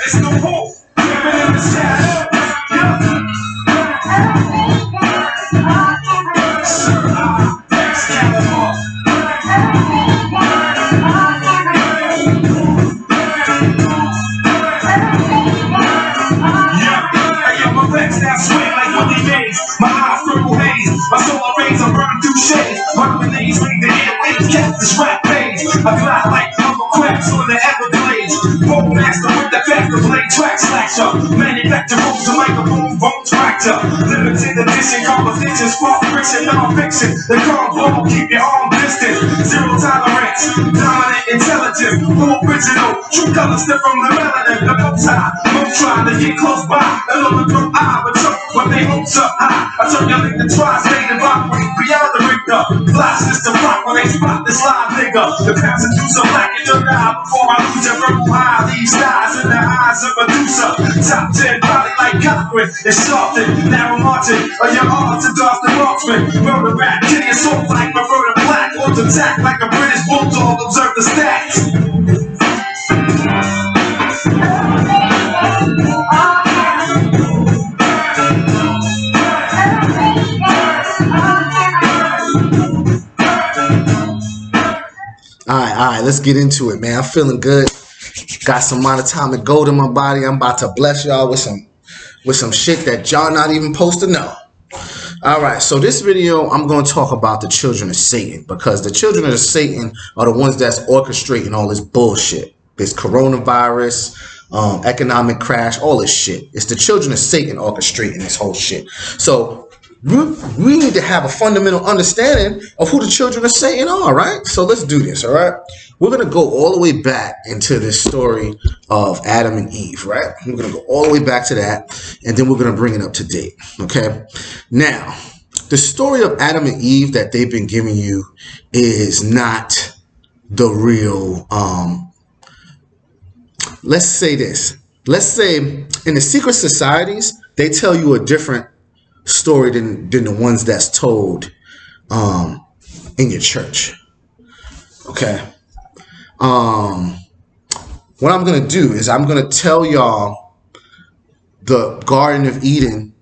It's no hope. Living in the shadow. My eyes purple haze, my solar rays are burned through shades. Harmonies ring the airwaves, catch this rap page. I glide like Uncle Crabs on the Everglades. Bold master with the faster blade track slasher. Manufacture rules to microphone bones fracture. Limited edition composition, spark friction, non-fiction. The combo keep your arm distance. Zero tolerance, dominant intelligence. Original, true colors step from the melanin. The most high, most trying to get close by. A little through eye, but choke when they hopes up high. I turn your link to tri-state and vibrate beyond the ringer. Fly system rock when they spot this live nigga. The pounds of juice are black in your eye before I lose your verbal high. These stars in the eyes of Medusa. Top 10 body like Cochran. It's softened, narrow margin of your arms to dodge the marksman. Murder rap, kitty assault like Roberta Black. Words attack like a British bulldog. Observe the stats. All right, let's get into it, man. I'm feeling good. Got some monatomic gold in my body. I'm about to bless y'all with some shit that y'all not even supposed to know. All right, so this video, I'm going to talk about the children of Satan, because the children of Satan are the ones that's orchestrating all this bullshit. This coronavirus, economic crash, all this shit. It's the children of Satan orchestrating this whole shit. So we need to have a fundamental understanding of who the children of Satan are, right? So let's do this, all right? We're going to go all the way back into this story of Adam and Eve, right? We're going to go all the way back to that, and then we're going to bring it up to date, okay? Now, the story of Adam and Eve that they've been giving you is not the real, let's say this. Let's say in the secret societies, they tell you a different story than the ones that's told in your church. Okay. What I'm gonna do is I'm gonna tell y'all the Garden of Eden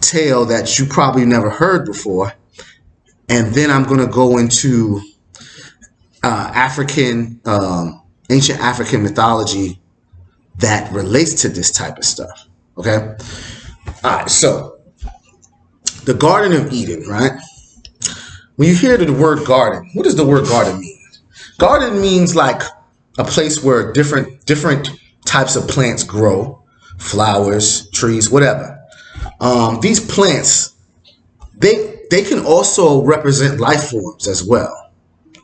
tale that you probably never heard before, and then I'm gonna go into ancient African mythology that relates to this type of stuff. Okay. All right. So the Garden of Eden, right? When you hear the word garden, what does the word garden mean? Garden means like a place where different types of plants grow, flowers, trees, whatever. These plants, they can also represent life forms as well.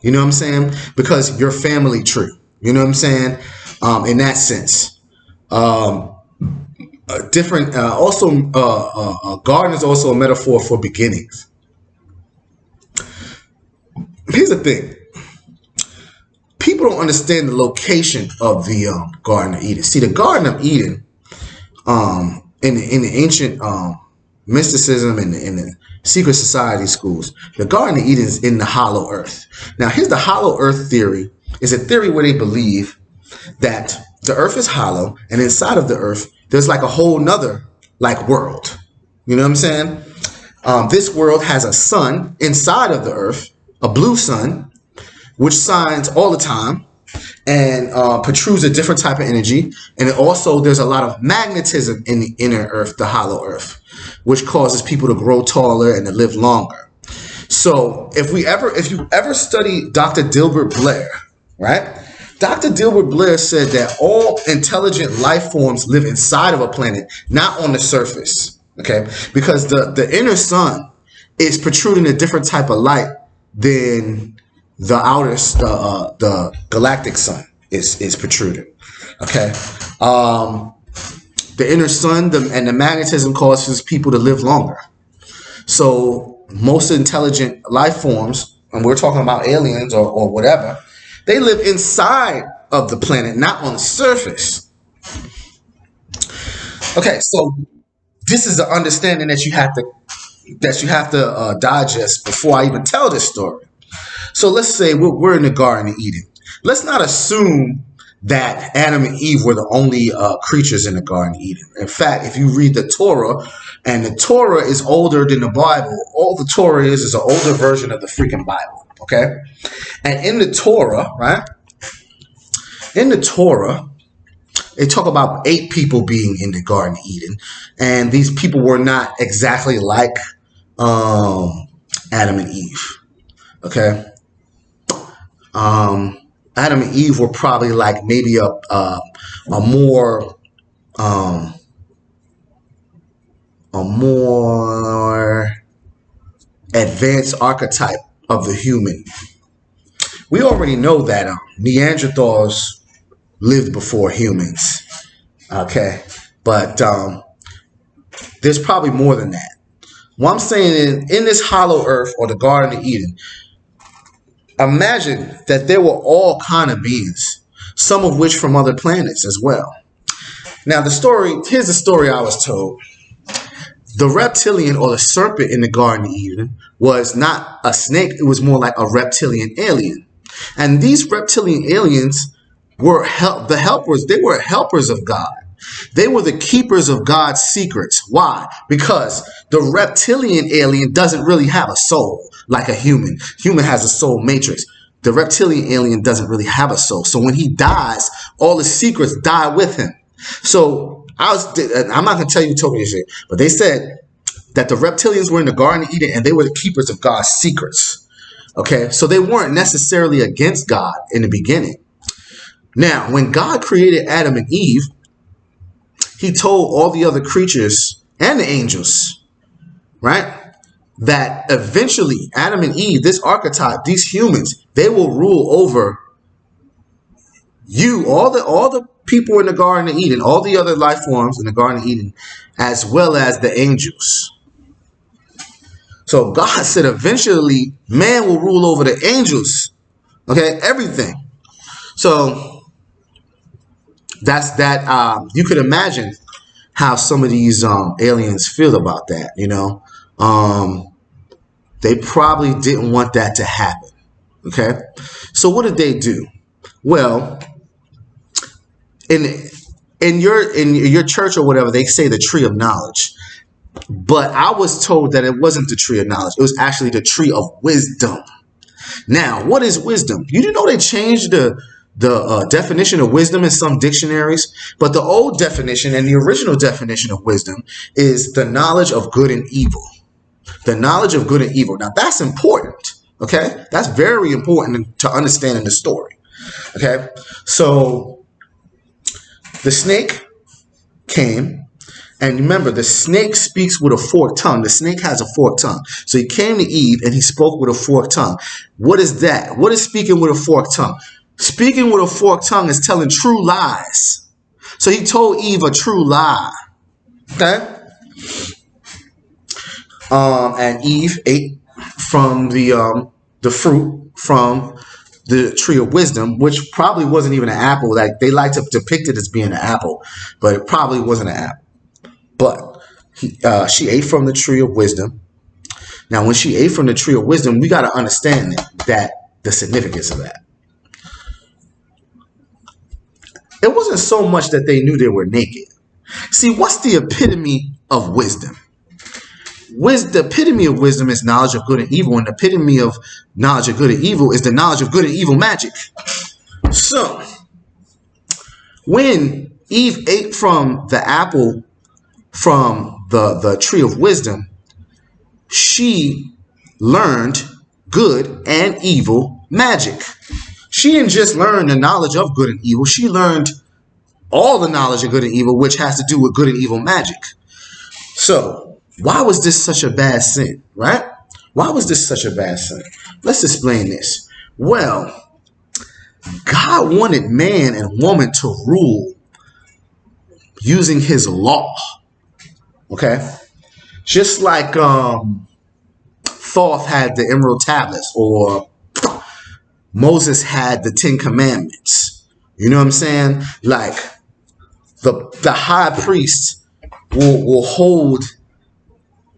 You know what I'm saying? Because your family tree. You know what I'm saying? In that sense. Garden is also a metaphor for beginnings. Here's the thing. People don't understand the location of the Garden of Eden. See, the Garden of Eden, in the ancient mysticism and in the secret society schools, the Garden of Eden is in the hollow earth. Now, here's the hollow earth theory. It's a theory where they believe that the earth is hollow, and inside of the earth, there's like a whole nother like world. You know what I'm saying? This world has a sun inside of the earth, a blue sun, which shines all the time and protrudes a different type of energy. And it also, there's a lot of magnetism in the inner earth, the hollow earth, which causes people to grow taller and to live longer. So if you ever study Dr. Dilbert Blair, right? Dr. Dilbert Blair said that all intelligent life forms live inside of a planet, not on the surface, okay? Because the inner sun is protruding a different type of light than the outer, the galactic sun is protruding, okay? The inner sun and the magnetism causes people to live longer. So most intelligent life forms, and we're talking about aliens or whatever, they live inside of the planet, not on the surface. Okay, so this is the understanding that you have to digest before I even tell this story. So let's say we're in the Garden of Eden. Let's not assume that Adam and Eve were the only creatures in the Garden of Eden. In fact, if you read the Torah, and the Torah is older than the Bible, all the Torah is an older version of the freaking Bible, okay? And in the Torah, right? In the Torah, they talk about 8 people being in the Garden of Eden, and these people were not exactly like Adam and Eve, okay? Adam and Eve were probably like maybe a more advanced archetype of the human. We already know that Neanderthals lived before humans, okay? But there's probably more than that. What I'm saying in this hollow earth or the Garden of Eden, imagine that there were all kind of beings, some of which from other planets as well. Now here's the story I was told. The reptilian or the serpent in the Garden of Eden was not a snake. It was more like a reptilian alien. And these reptilian aliens were the helpers. They were helpers of God. They were the keepers of God's secrets. Why? Because the reptilian alien doesn't really have a soul like a human. Human has a soul matrix. The reptilian alien doesn't really have a soul. So when he dies, all the secrets die with him. So I'm not going to tell you totally shit, but they said that the reptilians were in the Garden of Eden and they were the keepers of God's secrets. Okay, so they weren't necessarily against God in the beginning. Now, when God created Adam and Eve, he told all the other creatures and the angels, right, that eventually Adam and Eve, this archetype, these humans, they will rule over you, all the people in the Garden of Eden, all the other life forms in the Garden of Eden, as well as the angels. So God said eventually man will rule over the angels. Okay, everything. So that's that. You could imagine how some of these aliens feel about that. You know, they probably didn't want that to happen. Okay, so what did they do? Well, in your church or whatever, they say the tree of knowledge. But I was told that it wasn't the tree of knowledge. It was actually the tree of wisdom. Now, what is wisdom? You didn't know they changed the definition of wisdom in some dictionaries, but the old definition and the original definition of wisdom is the knowledge of good and evil. The knowledge of good and evil. Now, that's important. Okay, that's very important to understand in the story. Okay, so the snake came. And remember, the snake speaks with a forked tongue. The snake has a forked tongue. So he came to Eve and he spoke with a forked tongue. What is that? What is speaking with a forked tongue? Speaking with a forked tongue is telling true lies. So he told Eve a true lie. Okay? And Eve ate from the fruit from the tree of wisdom, which probably wasn't even an apple. Like they like to depict it as being an apple, but it probably wasn't an apple. But she ate from the tree of wisdom. Now, when she ate from the tree of wisdom, we got to understand that the significance of that. It wasn't so much that they knew they were naked. See, what's the epitome of wisdom? The epitome of wisdom is knowledge of good and evil, and the epitome of knowledge of good and evil is the knowledge of good and evil magic. So, when Eve ate from the apple from the tree of wisdom, she learned good and evil magic. She didn't just learn the knowledge of good and evil. She learned all the knowledge of good and evil, which has to do with good and evil magic. So why was this such a bad sin, right? Why was this such a bad sin? Let's explain this. Well, God wanted man and woman to rule using his law. Okay, just like Thoth had the emerald tablets, or Moses had the 10 commandments. You know what I'm saying? Like the high priest will hold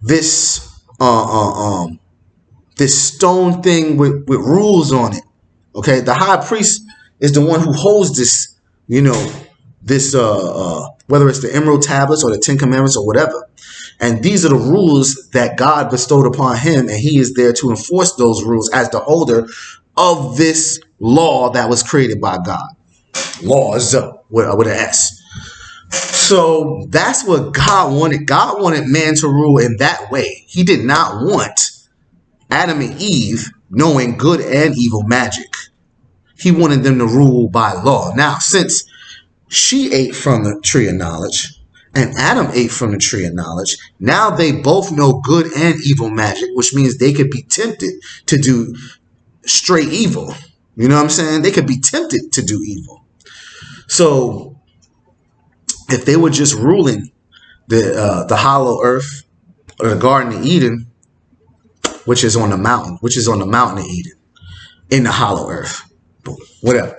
this this stone thing with rules on it. Okay, the high priest is the one who holds you know, this whether it's the Emerald Tablets or the Ten Commandments or whatever. And these are the rules that God bestowed upon him, and he is there to enforce those rules as the holder of this law that was created by God. Laws with an S. So that's what God wanted. God wanted man to rule in that way. He did not want Adam and Eve knowing good and evil magic. He wanted them to rule by law. Now, since she ate from the tree of knowledge and Adam ate from the tree of knowledge, now they both know good and evil magic, which means they could be tempted to do straight evil. You know what I'm saying? They could be tempted to do evil. So if they were just ruling the hollow earth or the Garden of Eden, which is on the mountain of Eden, in the hollow earth, whatever.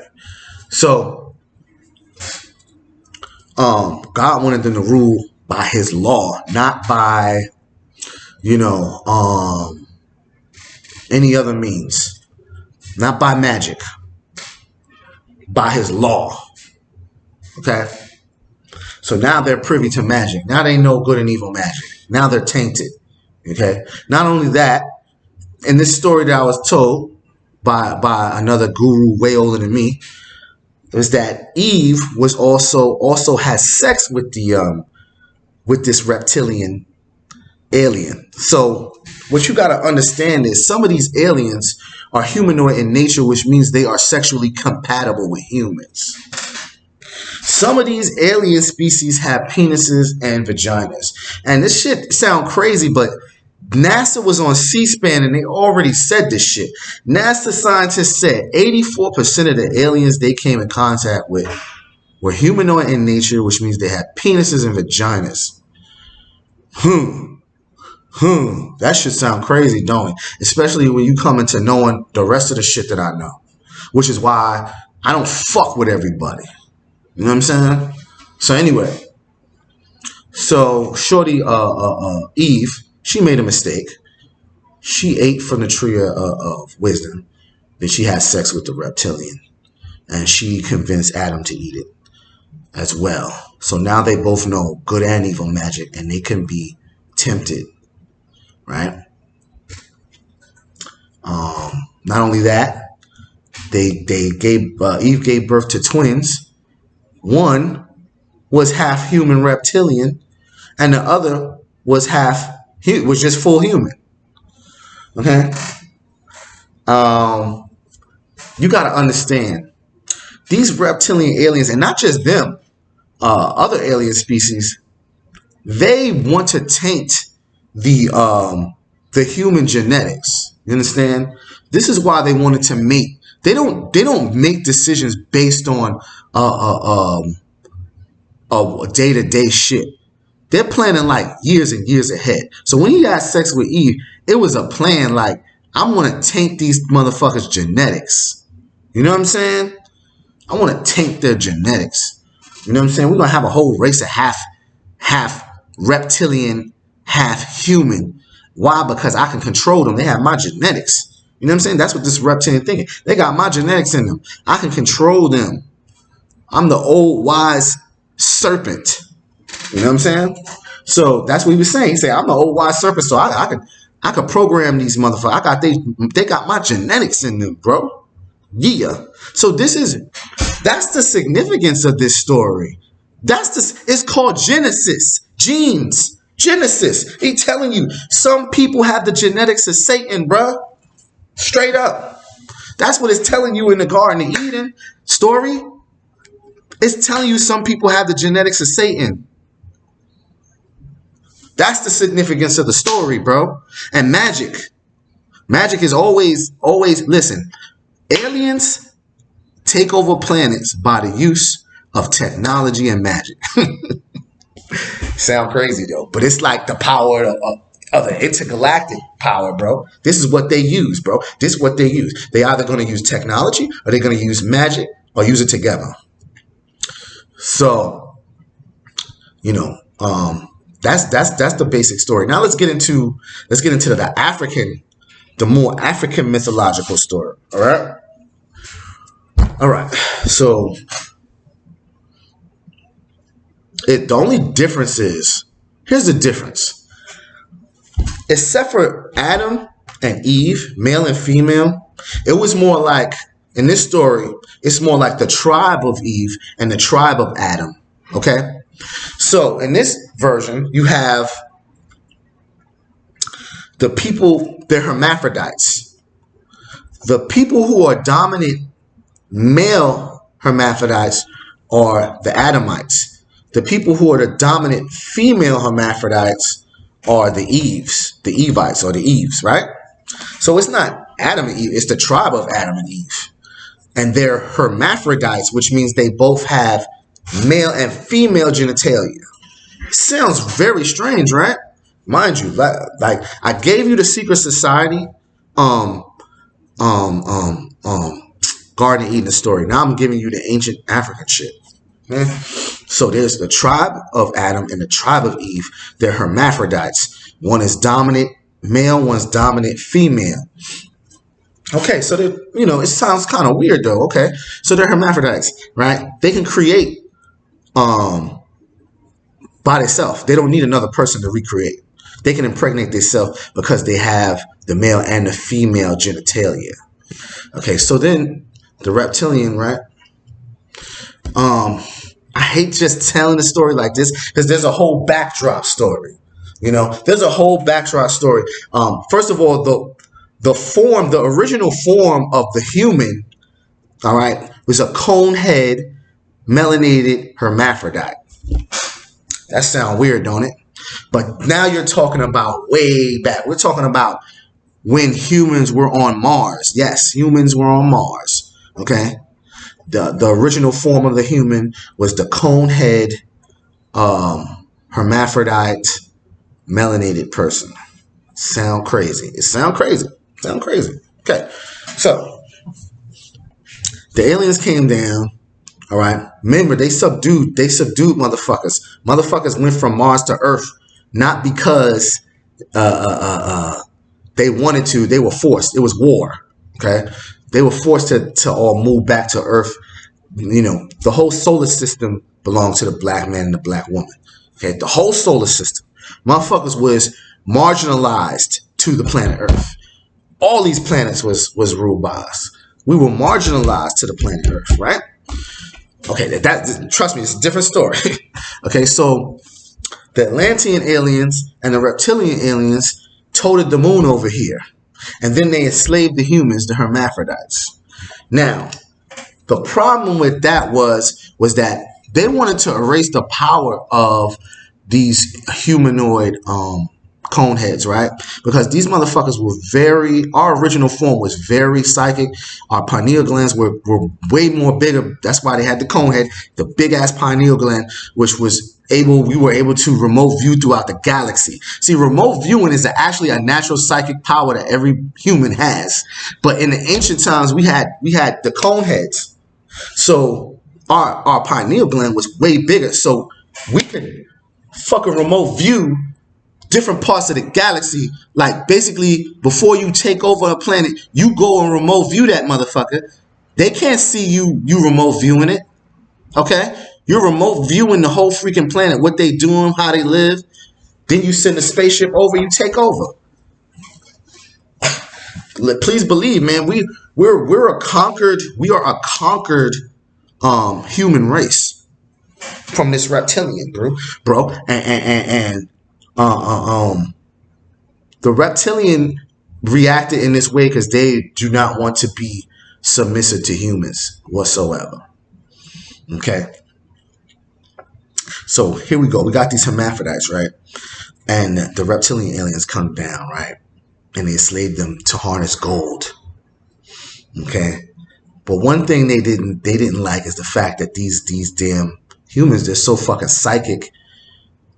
So God wanted them to rule by his law, not by, any other means, not by magic, by his law. Okay. So now they're privy to magic. Now they know good and evil magic. Now they're tainted. Okay. Not only that, in this story that I was told by another guru way older than me, is that Eve was also has sex with with this reptilian alien. So what you got to understand is some of these aliens are humanoid in nature, which means they are sexually compatible with humans. Some of these alien species have penises and vaginas. And this shit sound crazy, but NASA was on C-SPAN and they already said this shit. NASA scientists said 84% of the aliens they came in contact with were humanoid in nature, which means they had penises and vaginas. That should sound crazy, don't it? Especially when you come into knowing the rest of the shit that I know. Which is why I don't fuck with everybody. You know what I'm saying? So anyway. So shorty Eve, she made a mistake. She ate from the tree of wisdom. Then she had sex with the reptilian. And she convinced Adam to eat it as well. So now they both know good and evil magic, and they can be tempted. Right? Not only that, Eve gave birth to twins. One was half human reptilian, and the other was just full human. Okay? You got to understand, these reptilian aliens, and not just them, other alien species, they want to taint the human genetics. You understand? This is why they wanted to mate. They don't make decisions based on day-to-day shit. They're planning like years and years ahead. So when he had sex with Eve, it was a plan like, I'm going to taint these motherfuckers' genetics. You know what I'm saying? I want to taint their genetics. You know what I'm saying? We're going to have a whole race of half reptilian, half human. Why? Because I can control them. They have my genetics. You know what I'm saying? That's what this reptilian thinking. They got my genetics in them. I can control them. I'm the old wise serpent. You know what I'm saying? So that's what he was saying. He said, I'm the old wise serpent, so I could program these motherfuckers. They got my genetics in them, bro. Yeah. So that's the significance of this story. It's called Genesis. Genes. Genesis. He telling you some people have the genetics of Satan, bro. Straight up. That's what it's telling you in the Garden of Eden story. It's telling you some people have the genetics of Satan. That's the significance of the story, bro. And magic. Magic is always, listen, aliens take over planets by the use of technology and magic. Sound crazy, though. But it's like the power of the intergalactic power, bro. This is what they use, bro. This is what they use. They either going to use technology or they're going to use magic or use it together. So, that's the basic story. Now let's get into the more African mythological story. All right. So The only difference is, here's the difference. Except for Adam and Eve, male and female, it was more like, in this story, it's more like the tribe of Eve and the tribe of Adam. Okay? So in this version, you have the people, they're hermaphrodites. The people who are dominant male hermaphrodites are the Adamites. The people who are the dominant female hermaphrodites are the Evites or the Eves, right? So it's not Adam and Eve, it's the tribe of Adam and Eve. And they're hermaphrodites, which means they both have male and female genitalia. Sounds very strange, right? Mind you, like I gave you the secret society, Garden of Eden story. Now I'm giving you the ancient African shit. Okay? So there's the tribe of Adam and the tribe of Eve. They're hermaphrodites. One is dominant male, one's dominant female. Okay, so it sounds kind of weird though. Okay, so they're hermaphrodites, right? They can create by themselves. They don't need another person to recreate. They can impregnate themselves because they have the male and the female genitalia. Okay, so then the reptilian, right? I hate just telling the story like this because there's a whole backdrop story. There's a whole backdrop story. First of all, the original form of the human, all right, was a cone head, melanated hermaphrodite. That sounds weird, don't it? But now you're talking about way back. We're talking about when humans were on Mars. Yes, humans were on Mars. Okay. The original form of the human was the cone head, hermaphrodite, melanated person. Sound crazy. It sound crazy. Sound crazy. Okay. So the aliens came down. All right. Remember, they subdued motherfuckers. Motherfuckers went from Mars to Earth, not because they wanted to. They were forced. It was war. Okay. They were forced to all move back to Earth. The whole solar system belonged to the black man and the black woman. Okay. The whole solar system. Motherfuckers was marginalized to the planet Earth. All these planets was ruled by us. We were marginalized to the planet Earth, right? Okay, that trust me, it's a different story. Okay, so the Atlantean aliens and the reptilian aliens toted the moon over here. And then they enslaved the humans, the hermaphrodites. Now, the problem with that was that they wanted to erase the power of these humanoid cone heads, right? Because these motherfuckers were our original form was very psychic. Our pineal glands were way more bigger. That's why they had the cone head, the big ass pineal gland, which we were able to remote view throughout the galaxy. See, remote viewing is actually a natural psychic power that every human has. But in the ancient times, we had the cone heads. So our pineal gland was way bigger. So we could fucking remote view different parts of the galaxy. Like basically before you take over a planet, you go and remote view that motherfucker. They can't see you remote viewing it. Okay? You're remote viewing the whole freaking planet, what they doing, how they live. Then you send a spaceship over, you take over. Please believe, man, we are a conquered human race from this reptilian, bro. And the reptilian reacted in this way because they do not want to be submissive to humans whatsoever. Okay. So here we go. We got these hermaphrodites, right? And the reptilian aliens come down, right? And they enslaved them to harness gold. Okay. But one thing they didn't like is the fact that these damn humans, they're so fucking psychic.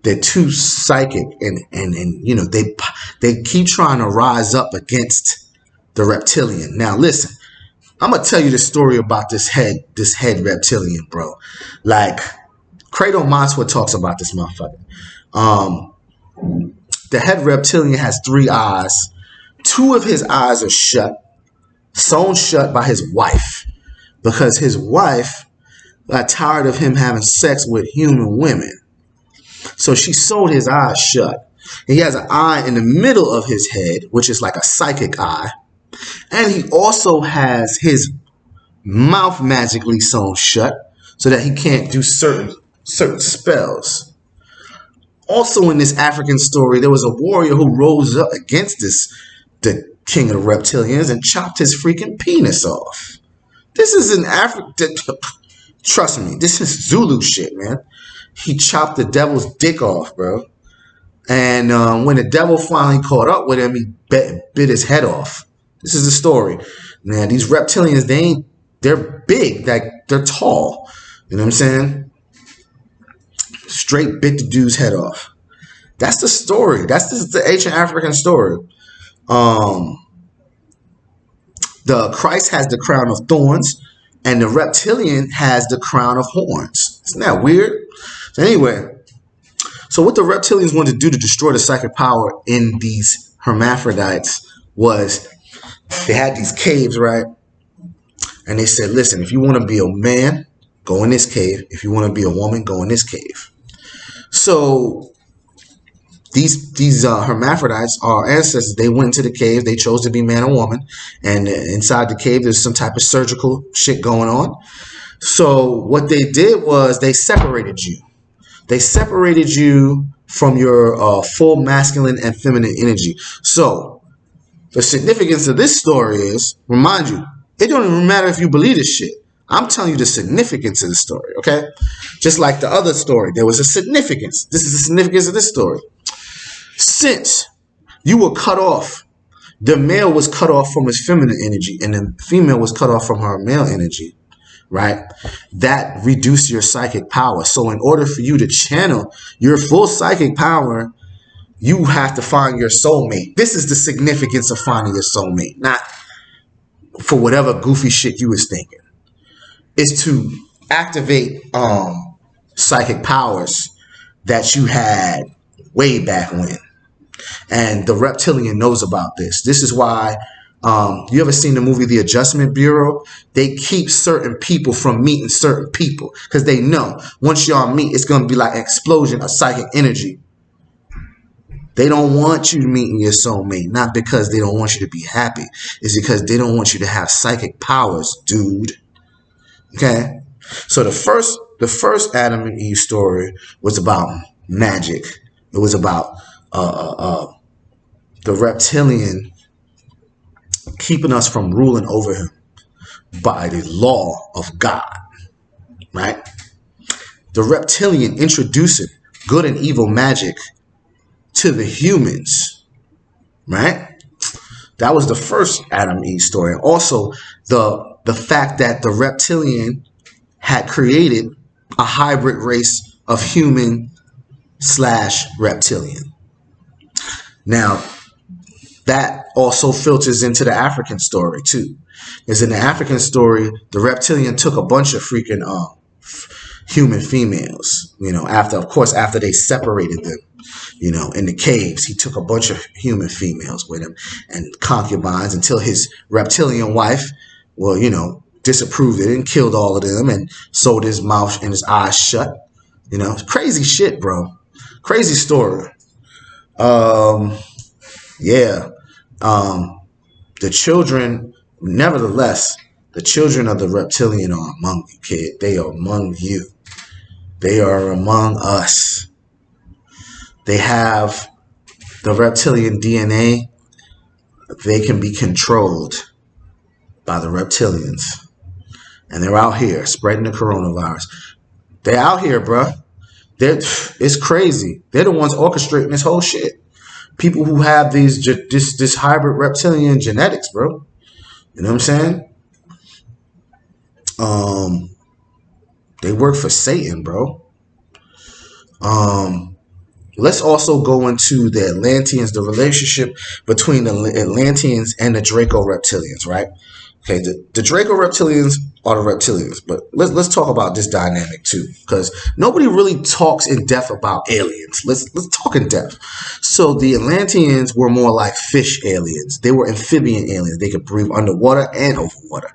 They're too psychic, and they keep trying to rise up against the reptilian. Now listen, I'm gonna tell you the story about this head reptilian, bro. Like Credo Maswa talks about this motherfucker. The head reptilian has 3 eyes. 2 of his eyes are shut, sewn shut by his wife, because his wife got tired of him having sex with human women. So she sewed his eyes shut. He has an eye in the middle of his head, which is like a psychic eye. And he also has his mouth magically sewn shut so that he can't do certain spells. Also in this African story, there was a warrior who rose up against the king of the reptilians and chopped his freaking penis off. This is an African, trust me, this is Zulu shit, man. He chopped the devil's dick off, bro. And when the devil finally caught up with him, he bit his head off. This is the story. Now, these reptilians, they're big, like they're tall. You know what I'm saying? Straight bit the dude's head off. That's the story. That's the ancient African story. The Christ has the crown of thorns, and the reptilian has the crown of horns. Isn't that weird? So anyway, so what the reptilians wanted to do to destroy the psychic power in these hermaphrodites was they had these caves, right? And they said, listen, if you want to be a man, go in this cave. If you want to be a woman, go in this cave. So these hermaphrodites, our ancestors, they went into the cave. They chose to be man or woman. And inside the cave, there's some type of surgical shit going on. So what they did was they separated you. They separated you from your full masculine and feminine energy. So the significance of this story is, remind you, it don't even matter if you believe this shit. I'm telling you the significance of the story, okay? Just like the other story, there was a significance. This is the significance of this story. Since you were cut off, the male was cut off from his feminine energy and the female was cut off from her male energy, right? That reduced your psychic power. So in order for you to channel your full psychic power, you have to find your soulmate. This is the significance of finding your soulmate, not for whatever goofy shit you was thinking. It's to activate psychic powers that you had way back when. And the reptilian knows about this. This is why, you ever seen the movie The Adjustment Bureau? They keep certain people from meeting certain people because they know once y'all meet, it's going to be like an explosion of psychic energy. They don't want you meeting your soulmate, not because they don't want you to be happy. It's because they don't want you to have psychic powers, dude. Okay? So the first Adam and Eve story was about magic. It was about the reptilian keeping us from ruling over him by the law of God, right? The reptilian introducing good and evil magic to the humans, right? That was the first Adam and Eve story. Also, the fact that the reptilian had created a hybrid race of human / reptilian. Now, that also filters into the African story too. Because in the African story, the reptilian took a bunch of freaking human females, after they separated them, in the caves. He took a bunch of human females with him and concubines until his reptilian wife, disapproved it and killed all of them and sewed his mouth and his eyes shut. Crazy shit, bro. Crazy story. The children, nevertheless, the children of the reptilian are among you, kid. They are among you. They are among us. They have the reptilian DNA. They can be controlled by the reptilians. And they're out here spreading the coronavirus. They're out here, bruh. It's crazy. They're the ones orchestrating this whole shit. People who have this hybrid reptilian genetics, bro. You know what I'm saying? They work for Satan, bro. Let's also go into the Atlanteans, the relationship between the Atlanteans and the Draco Reptilians, right? Okay, the Draco Reptilians are the reptilians, but let's talk about this dynamic too, because nobody really talks in depth about aliens. Let's talk in depth. So the Atlanteans were more like fish aliens. They were amphibian aliens. They could breathe underwater and over water.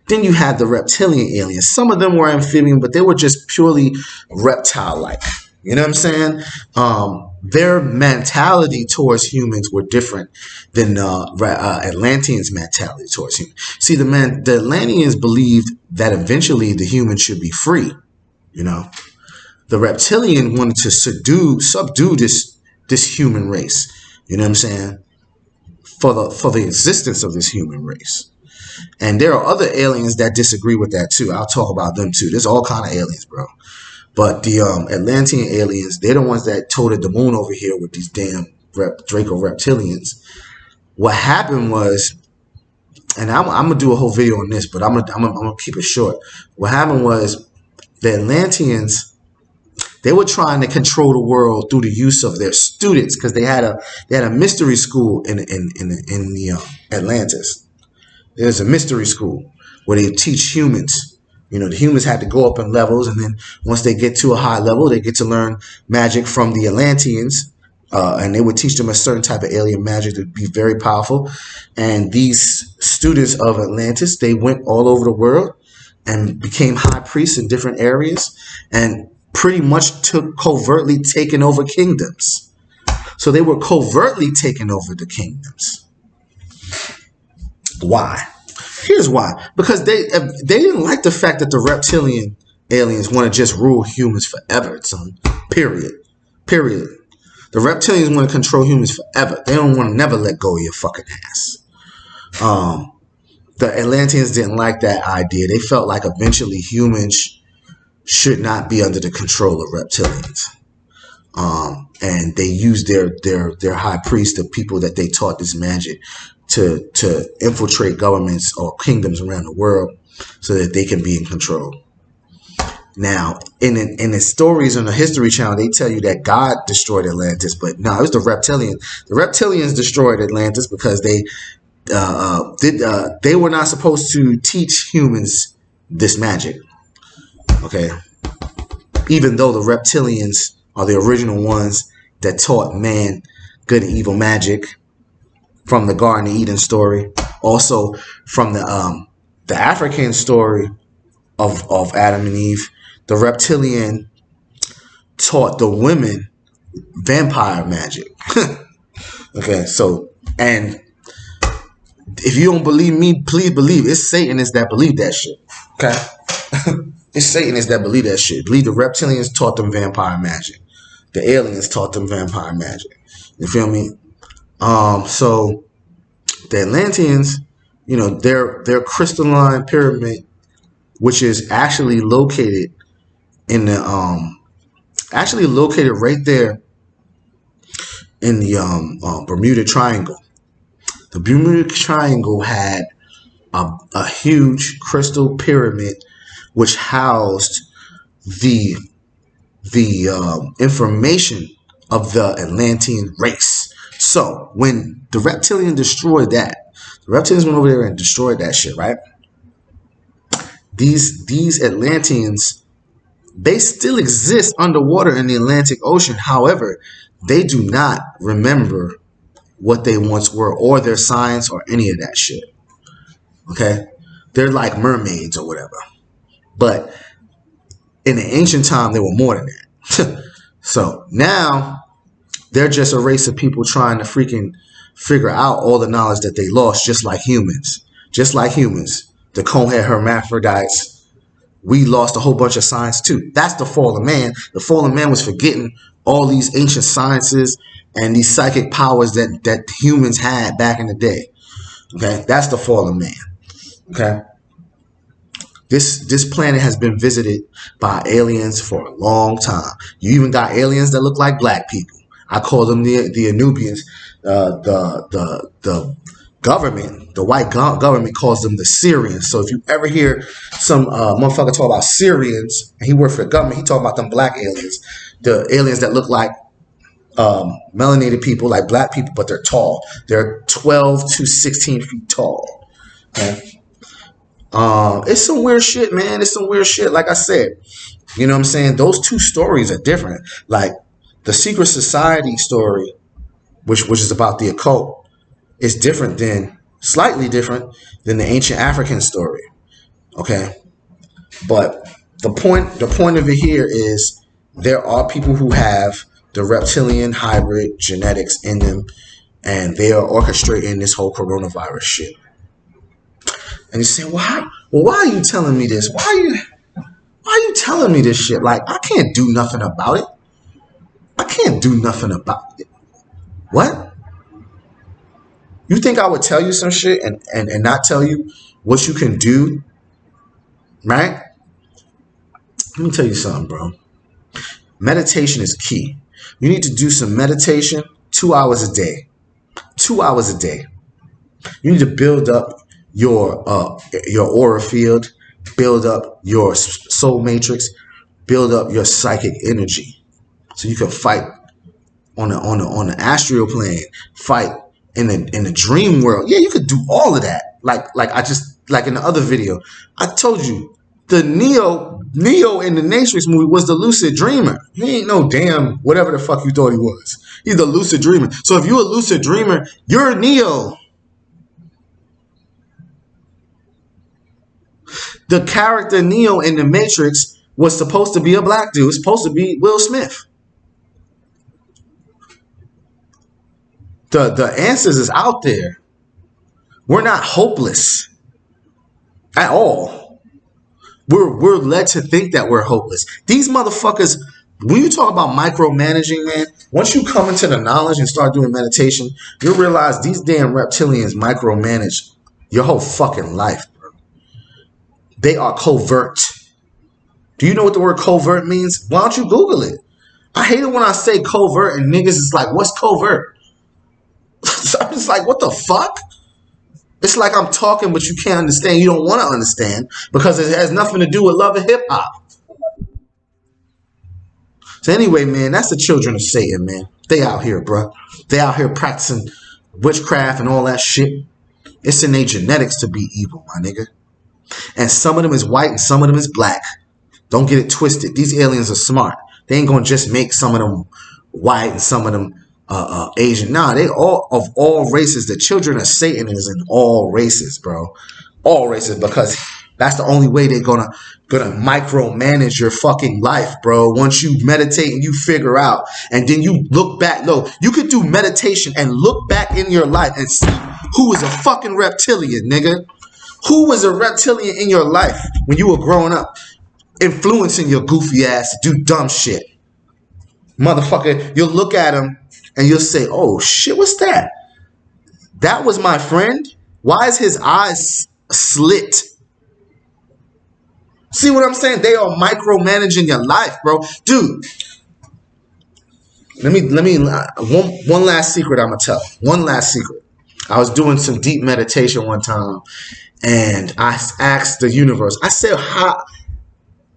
Then you had the reptilian aliens. Some of them were amphibian, but they were just purely reptile-like. You know what I'm saying? Their mentality towards humans were different than Atlanteans' mentality towards humans. See, the Atlanteans believed that eventually the humans should be free. You know, the reptilian wanted to subdue this human race. You know what I'm saying? For the existence of this human race. And there are other aliens that disagree with that too. I'll talk about them too. There's all kind of aliens, bro. But the Atlantean aliens, they're the ones that toted the moon over here with these damn Draco Reptilians. What happened was, and I'm gonna do a whole video on this, but I'm gonna keep it short. What happened was the Atlanteans, they were trying to control the world through the use of their students, because they had a mystery school in the Atlantis. There's a mystery school where they teach humans. You know, the humans had to go up in levels, and then once they get to a high level, they get to learn magic from the Atlanteans, and they would teach them a certain type of alien magic to be very powerful. And these students of Atlantis, they went all over the world and became high priests in different areas, and pretty much covertly taking over kingdoms. So they were covertly taking over the kingdoms. Why? Here's why. Because they didn't like the fact that the reptilian aliens want to just rule humans forever, son. Period. The reptilians want to control humans forever. They don't want to never let go of your fucking ass. The Atlanteans didn't like that idea. They felt like eventually humans should not be under the control of reptilians. And they used their high priests, the people that they taught this magic, to infiltrate governments or kingdoms around the world so that they can be in control. Now, in the stories on the History Channel, they tell you that God destroyed Atlantis, but no, it was the reptilians. The reptilians destroyed Atlantis because they were not supposed to teach humans this magic. Okay, even though the reptilians are the original ones that taught man good and evil magic from the Garden of Eden story, also from the African story of Adam and Eve, the reptilian taught the women vampire magic. Okay, so, and if you don't believe me, please believe it's Satanists that believe that shit. Okay. It's Satanists that believe that shit. Believe the reptilians taught them vampire magic. The aliens taught them vampire magic. You feel me? So the Atlanteans, you know, their crystalline pyramid, which is actually located in the located right there in the Bermuda Triangle. The Bermuda Triangle had a huge crystal pyramid which housed the information of the Atlantean race. So when the reptilians destroyed that, the reptilians went over there and destroyed that shit, right? These Atlanteans, they still exist underwater in the Atlantic Ocean. However, they do not remember what they once were, or their science, or any of that shit. Okay? They're like mermaids or whatever. But in the ancient time, they were more than that. So now they're just a race of people trying to freaking figure out all the knowledge that they lost, just like humans. Just like humans. The cone-head hermaphrodites, we lost a whole bunch of science too. That's the fallen man. The fallen man was forgetting all these ancient sciences and these psychic powers that humans had back in the day. Okay, that's the fallen man. Okay, this planet has been visited by aliens for a long time. You even got aliens that look like black people. I call them the Anubians. The government, the white government, calls them the Syrians. So if you ever hear some motherfucker talk about Syrians, and he worked for the government, he talking about them black aliens, the aliens that look like melanated people, like black people, but they're tall. They're 12 to 16 feet tall. Okay? It's some weird shit, man. It's some weird shit. Like I said, you know what I'm saying? Those two stories are different. Like the secret society story, which is about the occult, is slightly different than the ancient African story. Okay, but the point of it here is there are people who have the reptilian hybrid genetics in them, and they are orchestrating this whole coronavirus shit. And you say, well, why are you telling me this? Why are you telling me this shit? Like, I can't do nothing about it. I can't do nothing about it. What? You think I would tell you some shit and not tell you what you can do? Right? Let me tell you something, bro. Meditation is key. You need to do some meditation 2 hours a day. 2 hours a day. You need to build up your aura field, build up your soul matrix, build up your psychic energy, so you can fight on the astral plane, fight in the dream world. Yeah, you could do all of that. Like in the other video, I told you the Neo in the Matrix movie was the lucid dreamer. He ain't no damn whatever the fuck you thought he was. He's the lucid dreamer. So if you're a lucid dreamer, you're Neo. The character Neo in the Matrix was supposed to be a black dude. It's supposed to be Will Smith. The answers is out there. We're not hopeless at all. We're led to think that we're hopeless. These motherfuckers, when you talk about micromanaging, man, once you come into the knowledge and start doing meditation, you'll realize these damn reptilians micromanage your whole fucking life. They are covert. Do you know what the word covert means? Why don't you Google it? I hate it when I say covert and niggas is like, what's covert? I'm just like, what the fuck? It's like I'm talking, but you can't understand. You don't want to understand because it has nothing to do with love and hip hop. So anyway, man, that's the children of Satan, man. They out here, bro. They out here practicing witchcraft and all that shit. It's in their genetics to be evil, my nigga. And some of them is white and some of them is black. Don't get it twisted. These aliens are smart. They ain't gonna just make some of them white and some of them Asian. Nah, they all of all races. The children of Satan is in all races, bro. All races, because that's the only way they're gonna micromanage your fucking life, bro. Once you meditate and you figure out, and then you look back. No, you could do meditation and look back in your life and see who is a fucking reptilian, nigga. Who was a reptilian in your life when you were growing up, influencing your goofy ass to do dumb shit? Motherfucker, you'll look at him and you'll say, oh shit, what's that? That was my friend? Why is his eyes slit? See what I'm saying? They are micromanaging your life, bro. Dude, let me one last secret I'm gonna tell. One last secret. I was doing some deep meditation one time, and I asked the universe, I said, how,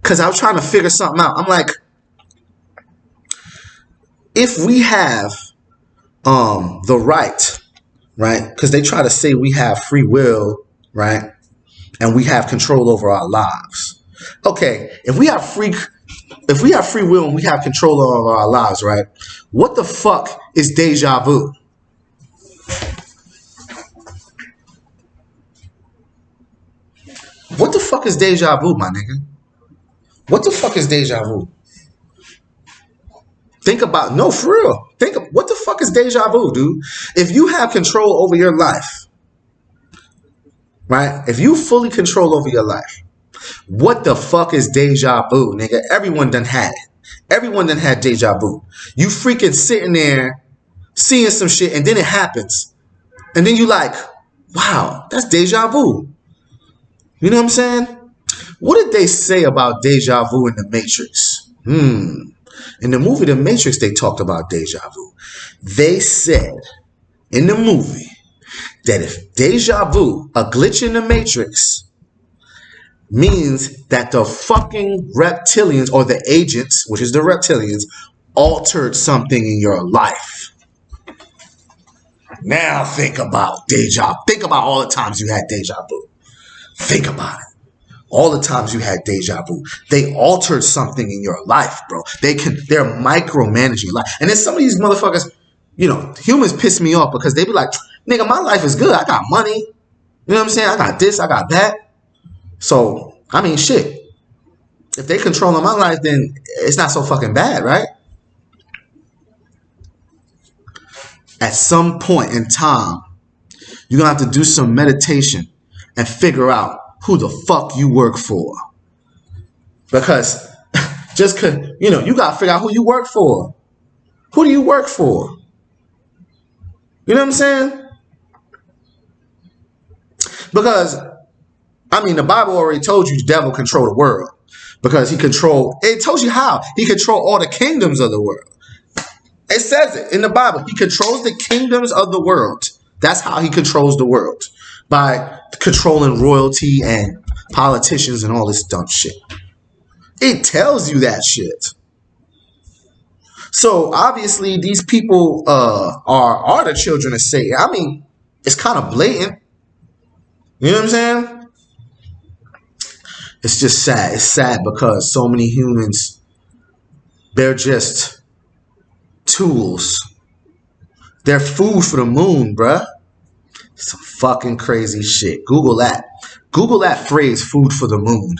because I was trying to figure something out. I'm like, if we have the right, because they try to say we have free will, right, and we have control over our lives. Okay, if we have free will and we have control over our lives, right, what the fuck is deja vu? What the fuck is deja vu, my nigga? What the fuck is deja vu? Think about, no, for real. Think of, what the fuck is deja vu, dude? If you have control over your life, right? If you fully control over your life, what the fuck is deja vu, nigga? Everyone done had it. Everyone done had deja vu. You freaking sitting there seeing some shit and then it happens. And then you like, wow, that's deja vu. You know what I'm saying? What did they say about deja vu in the Matrix? In the movie The Matrix, they talked about deja vu. They said in the movie that if deja vu, a glitch in the Matrix, means that the fucking reptilians or the agents, which is the reptilians, altered something in your life. Now think about deja. Think about all the times you had deja vu. Think about it. All the times you had deja vu, they altered something in your life, bro. They're micromanaging your life. And then some of these motherfuckers, you know, humans piss me off because they be like, nigga, my life is good. I got money. You know what I'm saying? I got this, I got that. So, I mean, shit. If they controlling my life, then it's not so fucking bad, right? At some point in time, you're going to have to do some meditation and figure out who the fuck you work for. Because just cause, you know, you got to figure out who you work for. Who do you work for? You know what I'm saying? Because, I mean, the Bible already told you the devil control the world. Because it tells you how. He control all the kingdoms of the world. It says it in the Bible. He controls the kingdoms of the world. That's how he controls the world. By controlling royalty and politicians and all this dumb shit. It tells you that shit. So obviously these people are the children of Satan. I mean, it's kind of blatant. You know what I'm saying? It's just sad. It's sad because so many humans, they're just tools. They're food for the moon, bruh. Some fucking crazy shit. Google that. Google that phrase, food for the moon.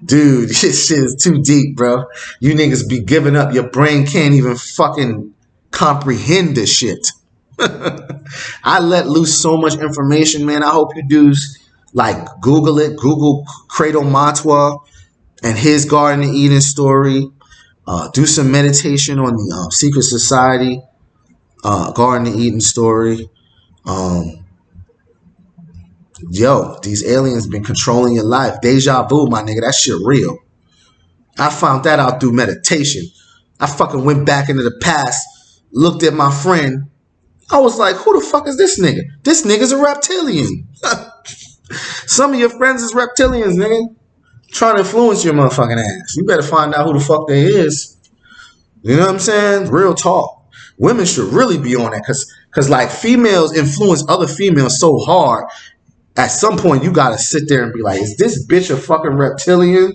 Dude, this shit is too deep, bro. You niggas be giving up. Your brain can't even fucking comprehend this shit. I let loose so much information, man. I hope you dudes like Google it. Google Cradle Matwa and his Garden of Eden story. Do some meditation on the Secret Society Garden of Eden story. Yo, these aliens been controlling your life. Deja vu, my nigga. That shit real. I found that out through meditation. I fucking went back into the past, looked at my friend. I was like, who the fuck is this nigga? This nigga's a reptilian. Some of your friends is reptilians, nigga. Trying to influence your motherfucking ass. You better find out who the fuck they is. You know what I'm saying? Real talk. Women should really be on that because like females influence other females so hard. At some point, you gotta sit there and be like, is this bitch a fucking reptilian?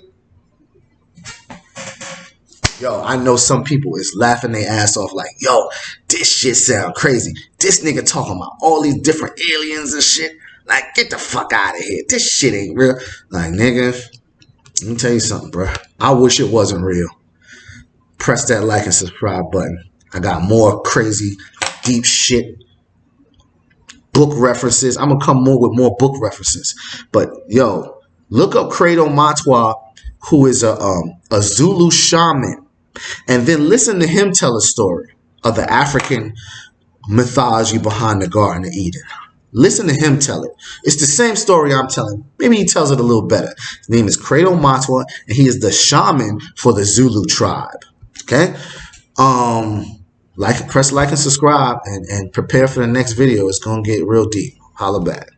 Yo, I know some people is laughing their ass off like, yo, this shit sound crazy. This nigga talking about all these different aliens and shit. Like, get the fuck out of here. This shit ain't real. Like, nigga, let me tell you something, bro. I wish it wasn't real. Press that like and subscribe button. I got more crazy, deep shit. Book references. I'm going to come more with more book references. But, yo, look up Credo Matwa, who is a Zulu shaman. And then listen to him tell a story of the African mythology behind the Garden of Eden. Listen to him tell it. It's the same story I'm telling. Maybe he tells it a little better. His name is Credo Matwa, and he is the shaman for the Zulu tribe. Okay? Press like and subscribe and prepare for the next video. It's going to get real deep. Holla back.